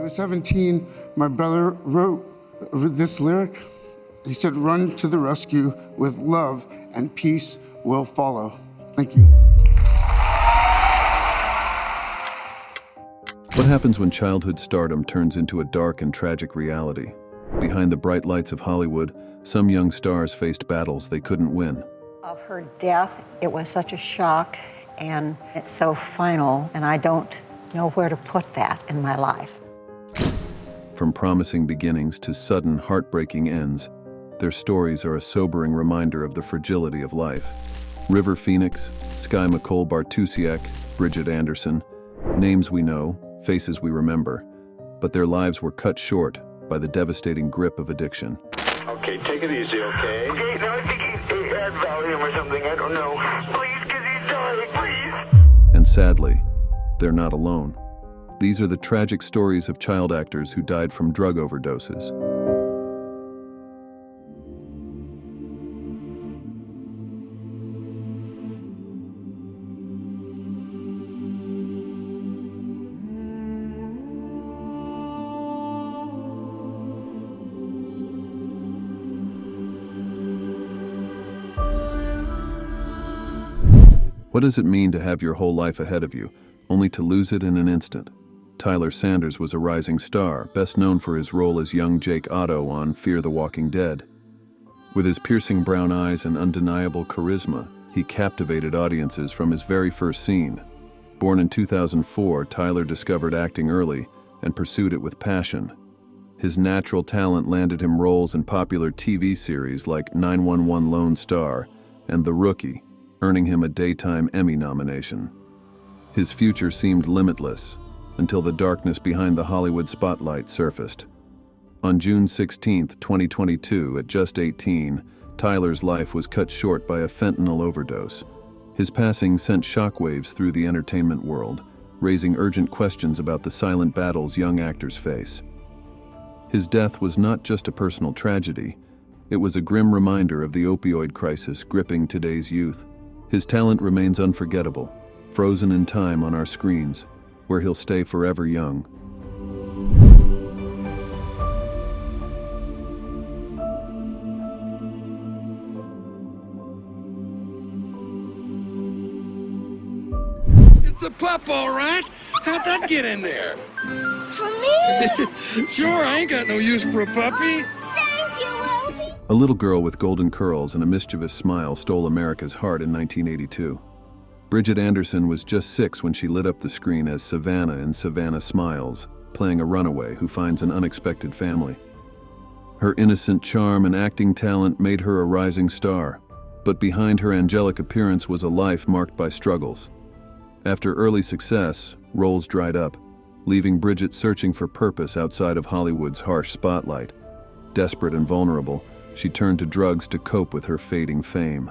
was 17, my brother wrote this lyric. He said, "Run to the rescue with love and peace will follow." Thank you. What happens when childhood stardom turns into a dark and tragic reality? Behind the bright lights of Hollywood, some young stars faced battles they couldn't win. Of her death, it was such a shock, and it's so final, and I don't know where to put that in my life. From promising beginnings to sudden, heartbreaking ends, their stories are a sobering reminder of the fragility of life. River Phoenix, Skye McCole Bartusiak, Bridgette Andersen, names we know, faces we remember, but their lives were cut short by the devastating grip of addiction. Okay, take it easy, okay? Okay, no, I think he had Valium or something, I don't know. Please, because he's dying, please. And sadly, they're not alone. These are the tragic stories of child actors who died from drug overdoses. What does it mean to have your whole life ahead of you, only to lose it in an instant? Tyler Sanders was a rising star, best known for his role as young Jake Otto on Fear the Walking Dead. With his piercing brown eyes and undeniable charisma, he captivated audiences from his very first scene. Born in 2004, Tyler discovered acting early and pursued it with passion. His natural talent landed him roles in popular TV series like 911 Lone Star and The Rookie, earning him a Daytime Emmy nomination. His future seemed limitless until the darkness behind the Hollywood spotlight surfaced. On June 16, 2022, at just 18, Tyler's life was cut short by a fentanyl overdose. His passing sent shockwaves through the entertainment world, raising urgent questions about the silent battles young actors face. His death was not just a personal tragedy, it was a grim reminder of the opioid crisis gripping today's youth. His talent remains unforgettable, frozen in time on our screens, where he'll stay forever young. It's a pup, all right. How'd that get in there? For me? Sure, I ain't got no use for a puppy. Thank you, Wolfie. A little girl with golden curls and a mischievous smile stole America's heart in 1982. Bridgette Andersen was just 6 when she lit up the screen as Savannah in Savannah Smiles, playing a runaway who finds an unexpected family. Her innocent charm and acting talent made her a rising star, but behind her angelic appearance was a life marked by struggles. After early success, roles dried up, leaving Bridgette searching for purpose outside of Hollywood's harsh spotlight. Desperate and vulnerable, she turned to drugs to cope with her fading fame.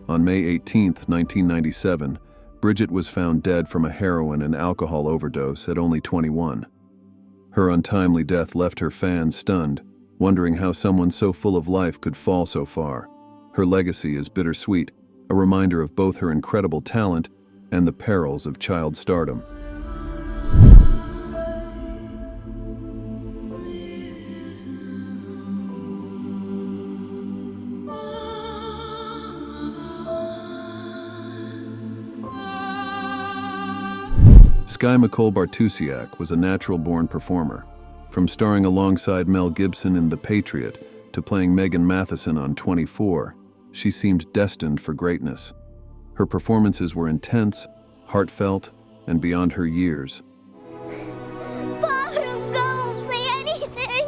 On May 18, 1997, Bridgette was found dead from a heroin and alcohol overdose at only 21. Her untimely death left her fans stunned, wondering how someone so full of life could fall so far. Her legacy is bittersweet, a reminder of both her incredible talent and the perils of child stardom. Skye McCole Bartusiak was a natural-born performer. From starring alongside Mel Gibson in The Patriot to playing Megan Matheson on 24, she seemed destined for greatness. Her performances were intense, heartfelt, and beyond her years. Father, don't say anything.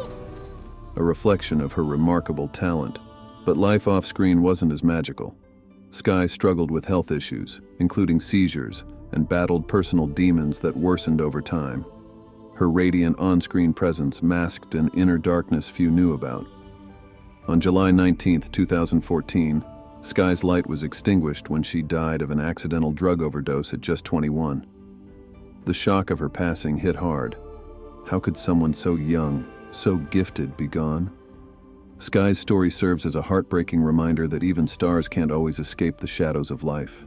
A reflection of her remarkable talent. But life off-screen wasn't as magical. Skye struggled with health issues, including seizures, and battled personal demons that worsened over time. Her radiant on-screen presence masked an inner darkness few knew about. On July 19, 2014, Skye's light was extinguished when she died of an accidental drug overdose at just 21. The shock of her passing hit hard. How could someone so young, so gifted, be gone? Skye's story serves as a heartbreaking reminder that even stars can't always escape the shadows of life.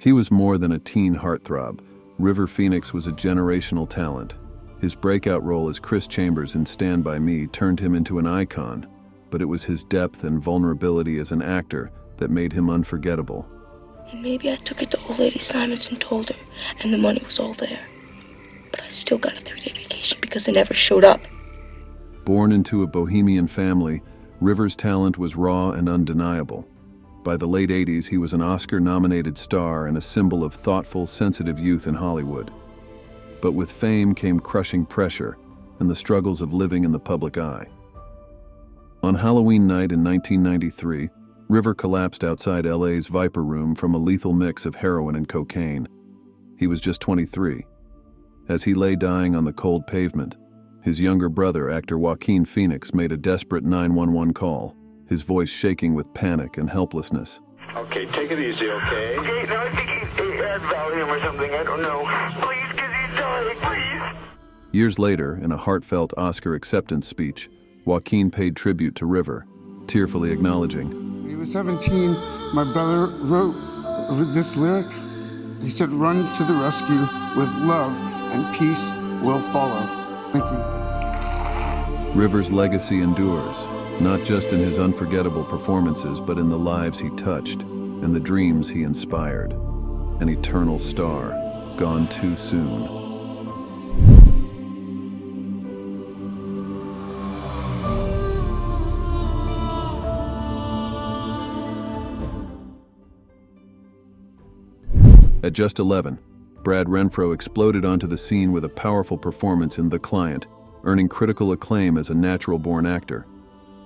He was more than a teen heartthrob. River Phoenix was a generational talent. His breakout role as Chris Chambers in Stand By Me turned him into an icon, but it was his depth and vulnerability as an actor that made him unforgettable. And maybe I took it to old lady Simons and told her, and the money was all there. But I still got a 3-day vacation because they never showed up. Born into a bohemian family, River's talent was raw and undeniable. By the late 80s, he was an Oscar-nominated star and a symbol of thoughtful, sensitive youth in Hollywood. But with fame came crushing pressure and the struggles of living in the public eye. On Halloween night in 1993, River collapsed outside LA's Viper Room from a lethal mix of heroin and cocaine. He was just 23. As he lay dying on the cold pavement, his younger brother, actor Joaquin Phoenix, made a desperate 911 call, his voice shaking with panic and helplessness. Okay, take it easy, okay? Okay, no, I think he had Valium or something. I don't know. Please, because he's dying, please. Years later, in a heartfelt Oscar acceptance speech, Joaquin paid tribute to River, tearfully acknowledging, When he was 17, my brother wrote this lyric. He said, "Run to the rescue with love and peace will follow." Thank you. River's legacy endures, not just in his unforgettable performances, but in the lives he touched and the dreams he inspired. An eternal star, gone too soon. At just 11, Brad Renfro exploded onto the scene with a powerful performance in The Client, earning critical acclaim as a natural-born actor.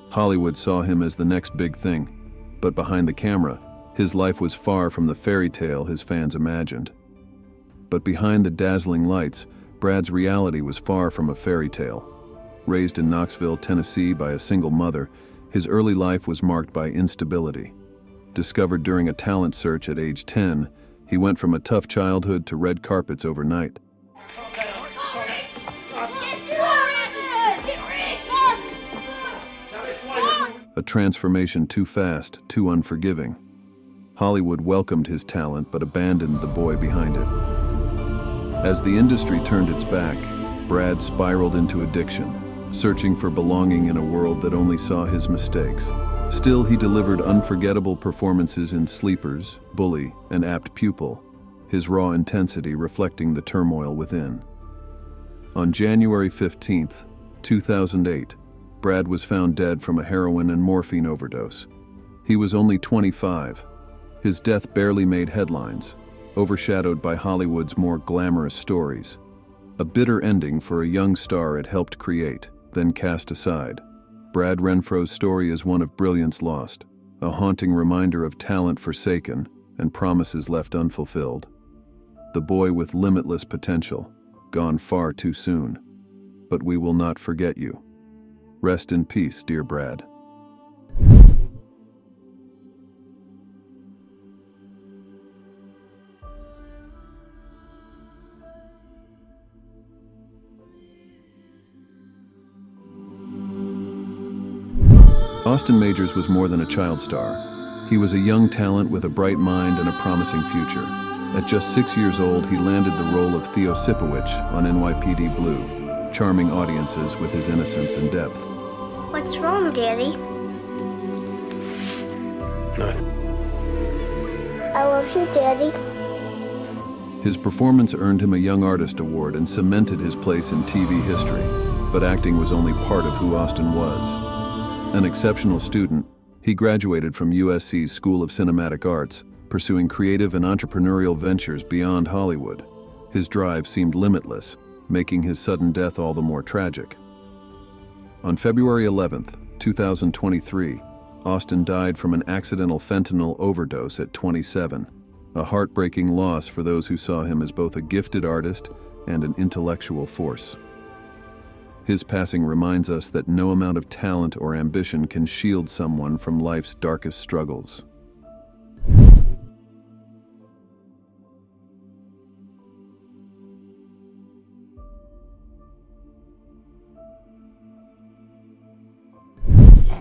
Hollywood saw him as the next big thing, but behind the camera, his life was far from the fairy tale his fans imagined. But behind the dazzling lights, Brad's reality was far from a fairy tale. Raised in Knoxville, Tennessee by a single mother, his early life was marked by instability. Discovered during a talent search at age 10, he went from a tough childhood to red carpets overnight. A transformation too fast, too unforgiving. Hollywood welcomed his talent but abandoned the boy behind it. As the industry turned its back, Brad spiraled into addiction, searching for belonging in a world that only saw his mistakes. Still, he delivered unforgettable performances in Sleepers, Bully, and Apt Pupil, his raw intensity reflecting the turmoil within. On January 15, 2008, Brad was found dead from a heroin and morphine overdose. He was only 25. His death barely made headlines, overshadowed by Hollywood's more glamorous stories. A bitter ending for a young star it helped create, then cast aside. Brad Renfro's story is one of brilliance lost, a haunting reminder of talent forsaken and promises left unfulfilled. The boy with limitless potential, gone far too soon. But we will not forget you. Rest in peace, dear Brad. Austin Majors was more than a child star. He was a young talent with a bright mind and a promising future. At just 6 years old, he landed the role of Theo Sipowicz on NYPD Blue, charming audiences with his innocence and depth. What's wrong, Daddy? Nothing. I love you, Daddy. His performance earned him a Young Artist Award and cemented his place in TV history, but acting was only part of who Austin was. An exceptional student, he graduated from USC's School of Cinematic Arts, pursuing creative and entrepreneurial ventures beyond Hollywood. His drive seemed limitless, making his sudden death all the more tragic. On February 11, 2023, Austin died from an accidental fentanyl overdose at 27, a heartbreaking loss for those who saw him as both a gifted artist and an intellectual force. His passing reminds us that no amount of talent or ambition can shield someone from life's darkest struggles.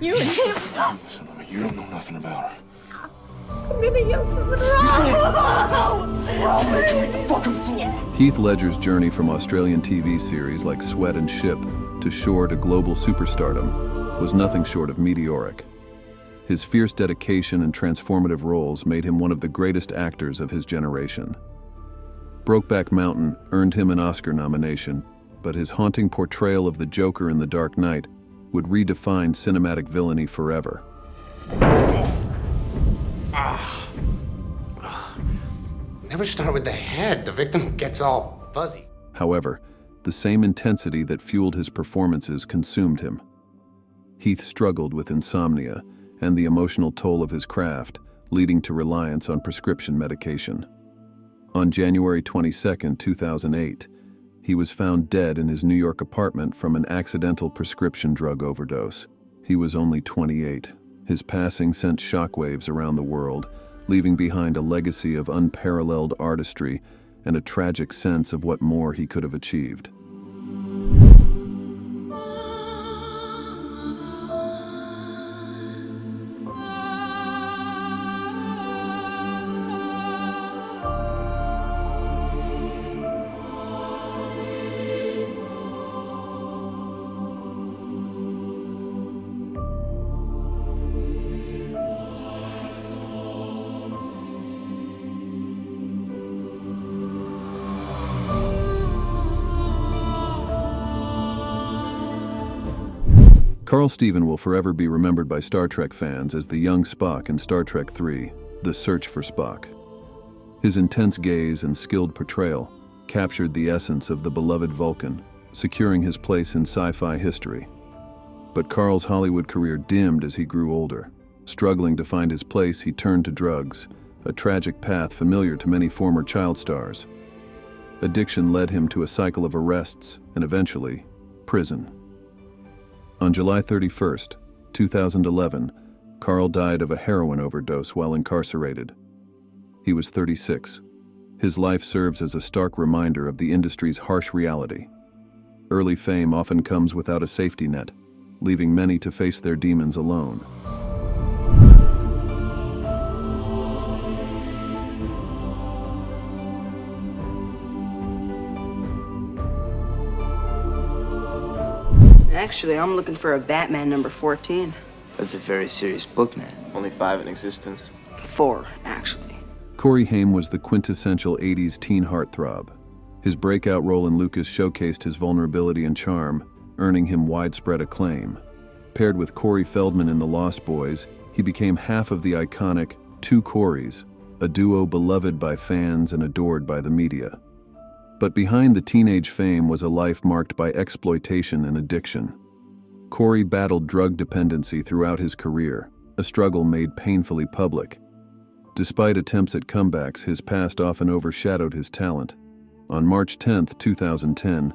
You and him. Listen to me, you don't know nothing about her. I'm gonna yell something wrong. Heath Ledger's journey from Australian TV series like Sweat and Ship to Shore to global superstardom was nothing short of meteoric. His fierce dedication and transformative roles made him one of the greatest actors of his generation. Brokeback Mountain earned him an Oscar nomination, but his haunting portrayal of the Joker in The Dark Knight would redefine cinematic villainy forever. Never start with the head. The victim gets all fuzzy. However, the same intensity that fueled his performances consumed him. Heath struggled with insomnia and the emotional toll of his craft, leading to reliance on prescription medication. On January 22, 2008, he was found dead in his New York apartment from an accidental prescription drug overdose. He was only 28. His passing sent shockwaves around the world, leaving behind a legacy of unparalleled artistry and a tragic sense of what more he could have achieved. Carl Steven will forever be remembered by Star Trek fans as the young Spock in Star Trek III, The Search for Spock. His intense gaze and skilled portrayal captured the essence of the beloved Vulcan, securing his place in sci-fi history. But Carl's Hollywood career dimmed as he grew older. Struggling to find his place, he turned to drugs, a tragic path familiar to many former child stars. Addiction led him to a cycle of arrests and eventually, prison. On July 31, 2011, Carl died of a heroin overdose while incarcerated. He was 36. His life serves as a stark reminder of the industry's harsh reality. Early fame often comes without a safety net, leaving many to face their demons alone. Actually, I'm looking for a Batman number 14. That's a very serious book, man. Only 5 in existence. 4, actually. Corey Haim was the quintessential 80s teen heartthrob. His breakout role in Lucas showcased his vulnerability and charm, earning him widespread acclaim. Paired with Corey Feldman in The Lost Boys, he became half of the iconic Two Coreys, a duo beloved by fans and adored by the media. But behind the teenage fame was a life marked by exploitation and addiction. Corey battled drug dependency throughout his career, a struggle made painfully public. Despite attempts at comebacks, his past often overshadowed his talent. On March 10, 2010,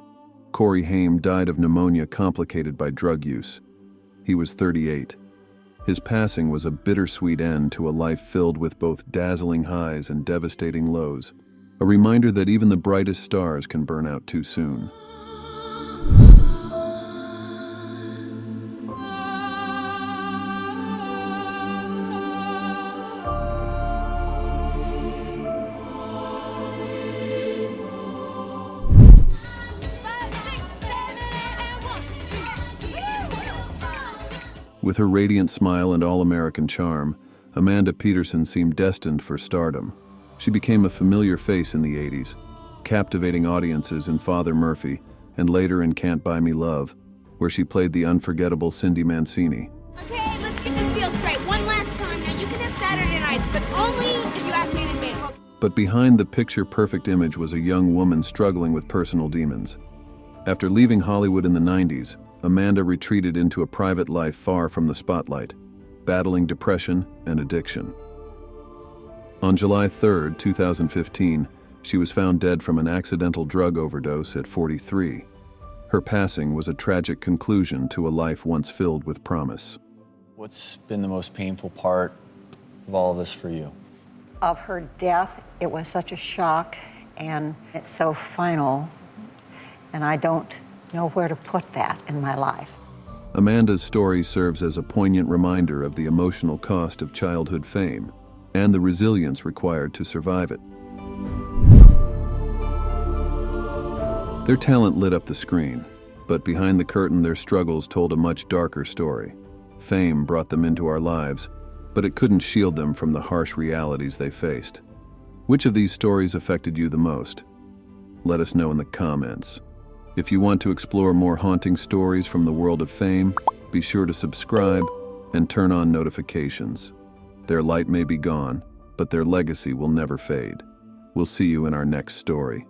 Corey Haim died of pneumonia complicated by drug use. He was 38. His passing was a bittersweet end to a life filled with both dazzling highs and devastating lows. A reminder that even the brightest stars can burn out too soon. With her radiant smile and all-American charm, Amanda Peterson seemed destined for stardom. She became a familiar face in the 80s, captivating audiences in Father Murphy and later in Can't Buy Me Love, where she played the unforgettable Cindy Mancini. Okay, let's get this deal straight. One last time. Now, you can have Saturday nights, but only if you ask me in advance. But behind the picture-perfect image was a young woman struggling with personal demons. After leaving Hollywood in the 90s, Amanda retreated into a private life far from the spotlight, battling depression and addiction. On July 3, 2015, she was found dead from an accidental drug overdose at 43. Her passing was a tragic conclusion to a life once filled with promise. What's been the most painful part of all of this for you? Of her death, it was such a shock, and it's so final, and I don't know where to put that in my life. Amanda's story serves as a poignant reminder of the emotional cost of childhood fame. and the resilience required to survive it. Their talent lit up the screen, but behind the curtain their struggles told a much darker story. Fame brought them into our lives, but it couldn't shield them from the harsh realities they faced. Which of these stories affected you the most? Let us know in the comments. If you want to explore more haunting stories from the world of fame, be sure to subscribe and turn on notifications. Their light may be gone, but their legacy will never fade. We'll see you in our next story.